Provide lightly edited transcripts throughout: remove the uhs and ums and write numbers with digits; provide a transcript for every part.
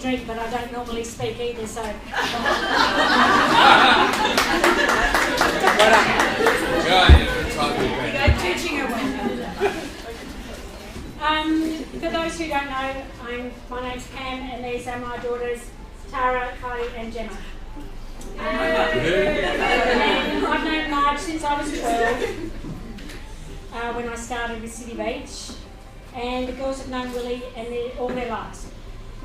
drink, but I don't normally speak either, so... For those who don't know, my name's Pam, and these are my daughters, Tara, Kylie and Gemma. And I've known Marge since I was 12, when I started with City Beach, and the girls have known Willy all their lives.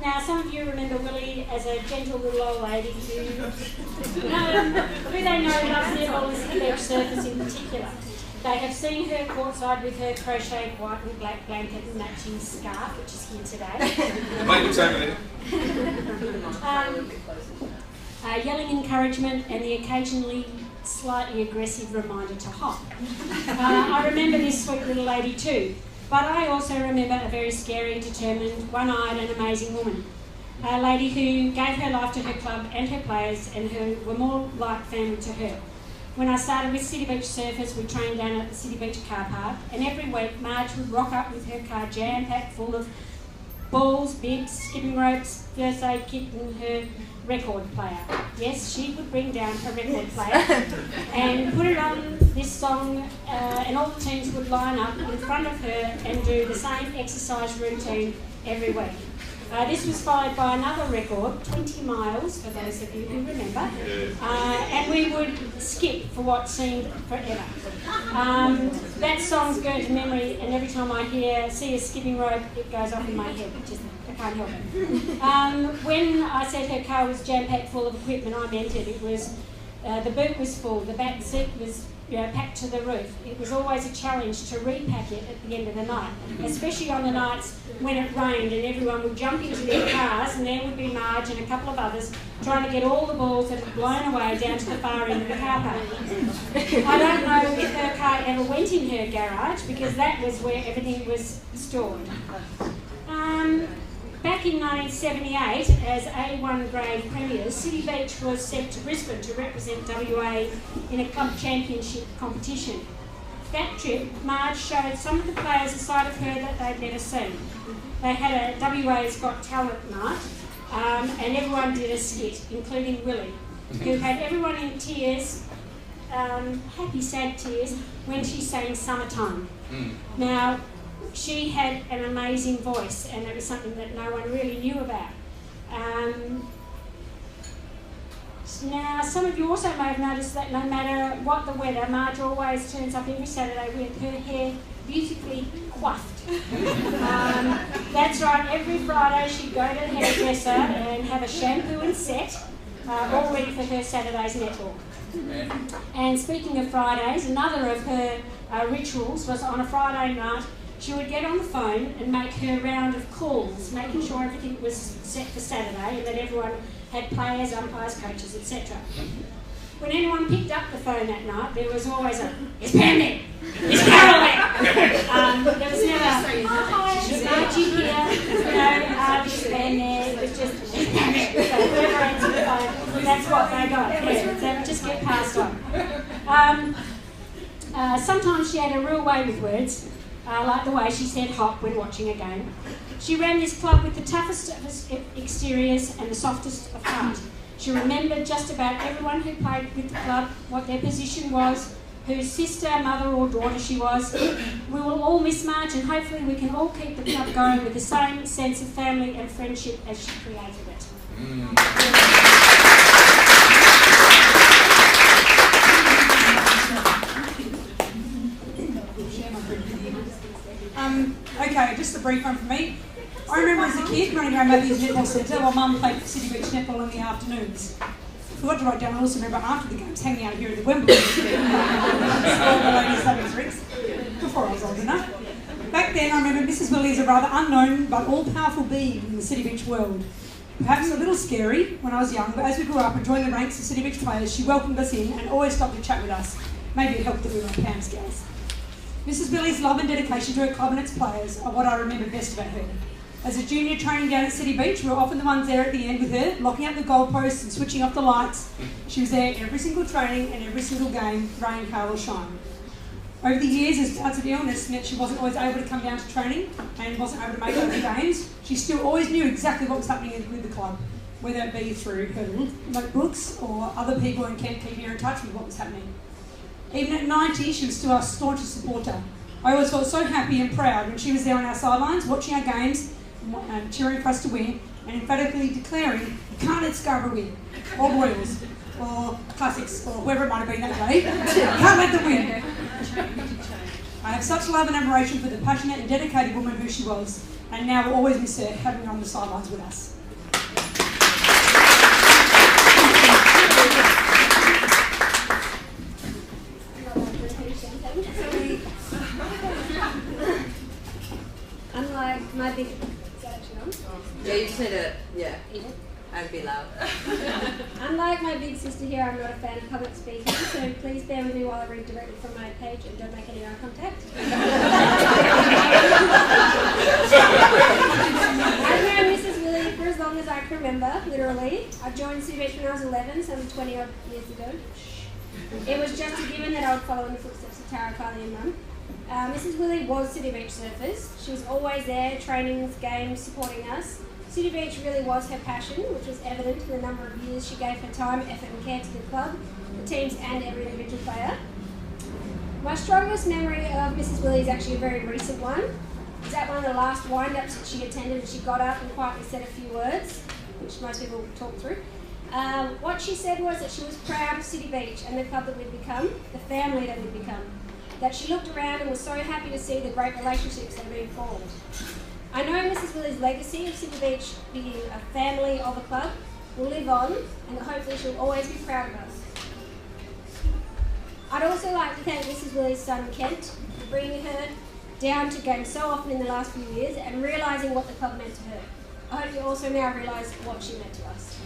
Now, some of you remember Willy as a gentle little old lady who they know loves netball and City Beach surfers in particular. They have seen her courtside with her crocheted white and black blanket and matching scarf, which is here today. Yelling encouragement and the occasionally slightly aggressive reminder to hop. I remember this sweet little lady too, but I also remember a very scary, determined, one-eyed and amazing woman. A lady who gave her life to her club and her players and who were more like family to her. When I started with City Beach Surfers, we trained down at the City Beach car park, and every week Marge would rock up with her car jam-packed full of balls, bibs, skipping ropes, first aid kit and her record player. Yes, she would bring down her record player and put it on this song, and all the teams would line up in front of her and do the same exercise routine every week. This was followed by another record, 20 miles, for those of you who remember, and we would skip for what seemed forever. That song's going to memory, and every time I see a skipping rope, it goes off in my head. I can't help it. When I said her car was jam-packed full of equipment, I meant it. It was, the boot was full, the back seat was packed to the roof. It was always a challenge to repack it at the end of the night, especially on the nights when it rained and everyone would jump into their cars, and there would be Marge and a couple of others trying to get all the balls that had blown away down to the far end of the car park. I don't know if her car ever went in her garage, because that was where everything was stored. Back in 1978, as A1 grade premiers, City Beach was sent to Brisbane to represent WA in a club championship competition. That trip, Marge showed some of the players a side of her that they'd never seen. They had a WA's Got Talent night, and everyone did a skit, including Willy, who had everyone in tears, happy, sad tears, when she sang Summertime. Now, she had an amazing voice, and it was something that no one really knew about. Now, some of you also may have noticed that no matter what the weather, Marge always turns up every Saturday with her hair beautifully coiffed. That's right, every Friday she'd go to the hairdresser and have a shampoo and set, all ready for her Saturday's netball. And speaking of Fridays, another of her rituals was on a Friday night, she would get on the phone and make her round of calls, making sure everything was set for Saturday and that everyone had players, umpires, coaches, etc. When anyone picked up the phone that night, there was always a, "Is Pam there? Is Carol there?" There was never, "Hi, it's Margie here, is Pam there?" It was just, "Is Pam there?" So whoever answered the phone, that's what they got. Yeah, they would just get passed on. Sometimes she had a real way with words. Like the way she said hop when watching a game. She ran this club with the toughest of exteriors and the softest of heart. She remembered just about everyone who played with the club, what their position was, whose sister, mother or daughter she was. We will all miss Marge, and hopefully we can all keep the club going with the same sense of family and friendship as she created it. Okay, just a brief one from me. I remember as a kid running around Matthew's Netball Centre while Mum played City Beach Netball in the afternoons. I forgot to write down, I also remember after the games hanging out here at the Wembley before I was old enough. Back then I remember Mrs Willy as a rather unknown but all-powerful being in the City Beach world. Perhaps a little scary when I was young, but as we grew up and joined the ranks of City Beach players, she welcomed us in and always stopped to chat with us. Maybe it helped that we were on Pam's girls. Mrs Willy's love and dedication to her club and its players are what I remember best about her. As a junior training down at City Beach, we were often the ones there at the end with her, locking up the goalposts and switching off the lights. She was there every single training and every single game, rain, hail or shine. Over the years, as bouts of illness meant she wasn't always able to come down to training and wasn't able to make it to the games, she still always knew exactly what was happening with the club, whether it be through her notebooks or other people in Kent keeping her in touch with what was happening. Even at 90, she was still our staunchest supporter. I always felt so happy and proud when she was there on our sidelines, watching our games, cheering for us to win, and emphatically declaring, "You can't let Scarborough win," or Royals, or Classics, or whoever it might have been that day. Can't let them win. I have such love and admiration for the passionate and dedicated woman who she was, and now will always miss her having her on the sidelines with us. Unlike my big... Yeah, you just need to, and be loud. Unlike my big sister here, I'm not a fan of public speaking, so please bear with me while I read directly from my page and don't make any eye contact. I've known Mrs Willy for as long as I can remember, literally. I joined CBH when I was 11, some 20 odd years ago. It was just a given that I would follow in the footsteps of Tara, Kylie and Mum. Mrs Willy was City Beach Surfers. She was always there, trainings, games, supporting us. City Beach really was her passion, which was evident in the number of years she gave her time, effort and care to the club, the teams and every individual player. My strongest memory of Mrs Willy is actually a very recent one. It was at one of the last wind-ups that she attended and she got up and quietly said a few words, which most people talk through. What she said was that she was proud of City Beach and the club that we'd become, the family that we'd become. That she looked around and was so happy to see the great relationships that had been formed. I know Mrs Willy's legacy of City Beach being a family of a club will live on, and that hopefully she'll always be proud of us. I'd also like to thank Mrs Willy's son Kent for bringing her down to games so often in the last few years and realising what the club meant to her. I hope you also now realise what she meant to us.